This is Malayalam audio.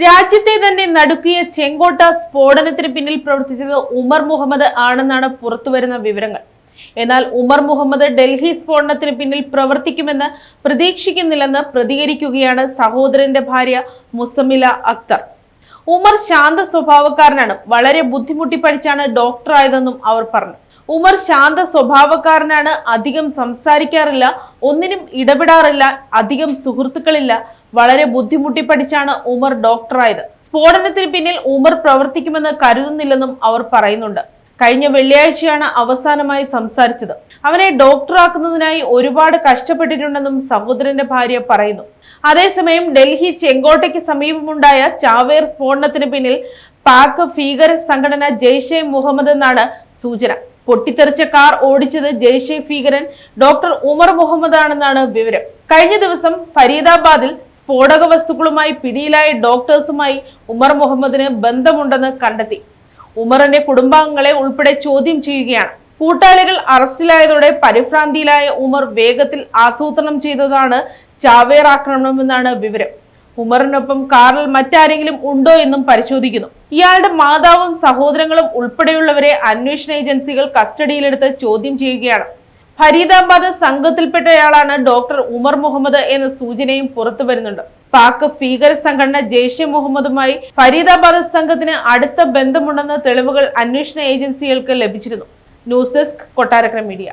രാജ്യത്തെ തന്നെ നടുക്കിയ ചെങ്കോട്ട സ്ഫോടനത്തിന് പിന്നിൽ പ്രവർത്തിച്ചത് ഉമർ മുഹമ്മദ് ആണെന്നാണ് പുറത്തുവരുന്ന വിവരങ്ങൾ. എന്നാൽ ഉമർ മുഹമ്മദ് ഡൽഹി സ്ഫോടനത്തിന് പിന്നിൽ പ്രവർത്തിക്കുമെന്ന് പ്രതീക്ഷിക്കുന്നില്ലെന്ന് പ്രതികരിക്കുകയാണ് സഹോദരന്റെ ഭാര്യ മുസമ്മില അക്തർ. ഉമർ ശാന്ത സ്വഭാവക്കാരനാണ്, വളരെ ബുദ്ധിമുട്ടി പഠിച്ചാണ് ഡോക്ടറായതെന്നും അവർ പറഞ്ഞു. ഉമർ ശാന്ത സ്വഭാവക്കാരനാണ്, അധികം സംസാരിക്കാറില്ല, ഒന്നിനും ഇടപെടാറില്ല, അധികം സുഹൃത്തുക്കളില്ല, വളരെ ബുദ്ധിമുട്ടി പഠിച്ചാണ് ഉമർ ഡോക്ടറായത്. സ്ഫോടനത്തിന് പിന്നിൽ ഉമർ പ്രവർത്തിക്കുമെന്ന് കരുതുന്നില്ലെന്നും അവർ പറയുന്നുണ്ട്. കഴിഞ്ഞ വെള്ളിയാഴ്ചയാണ് അവസാനമായി സംസാരിച്ചത്. അവനെ ഡോക്ടറാക്കുന്നതിനായി ഒരുപാട് കഷ്ടപ്പെട്ടിട്ടുണ്ടെന്നും സഹോദരന്റെ ഭാര്യ പറയുന്നു. അതേസമയം ഡൽഹി ചെങ്കോട്ടയ്ക്ക് സമീപമുണ്ടായ ചാവേർ സ്ഫോടനത്തിന് പിന്നിൽ പാക് ഭീകര സംഘടന ജെയ്ഷെ മുഹമ്മദ് എന്നാണ് സൂചന. പൊട്ടിത്തെറിച്ച കാർ ഓടിച്ചത് ജെയ്ഷെ ഭീകരൻ ഡോക്ടർ ഉമർ മുഹമ്മദ് ആണെന്നാണ് വിവരം. കഴിഞ്ഞ ദിവസം ഫരീദാബാദിൽ സ്ഫോടക വസ്തുക്കളുമായി പിടിയിലായ ഡോക്ടേഴ്സുമായി ഉമർ മുഹമ്മദിന് ബന്ധമുണ്ടെന്ന് കണ്ടെത്തി. ഉമറിന്റെ കുടുംബാംഗങ്ങളെ ഉൾപ്പെടെ ചോദ്യം ചെയ്യുകയാണ്. കൂട്ടാളികൾ അറസ്റ്റിലായതോടെ പരിഭ്രാന്തിയിലായ ഉമർ വേഗത്തിൽ ആസൂത്രണം ചെയ്തതാണ് ചാവേർ ആക്രമണമെന്നാണ് വിവരം. ഉമറിനൊപ്പം കാറിൽ മറ്റാരെങ്കിലും ഉണ്ടോ എന്നും പരിശോധിക്കുന്നു. ഇയാളുടെ മാതാവും സഹോദരങ്ങളും ഉൾപ്പെടെയുള്ളവരെ അന്വേഷണ ഏജൻസികൾ കസ്റ്റഡിയിലെടുത്ത് ചോദ്യം ചെയ്യുകയാണ്. ഫരീദാബാദ് സംഘത്തിൽപ്പെട്ടയാളാണ് ഡോക്ടർ ഉമർ മുഹമ്മദ് എന്ന സൂചനയും പുറത്തു വരുന്നുണ്ട്. പാക് ഭീകര സംഘടന ജെയ്ഷെ മുഹമ്മദുമായി ഫരീദാബാദ് സംഘത്തിന് അടുത്ത ബന്ധമുണ്ടെന്ന തെളിവുകൾ അന്വേഷണ ഏജൻസികൾക്ക് ലഭിച്ചിരുന്നു. News desk, Kottarakkara media.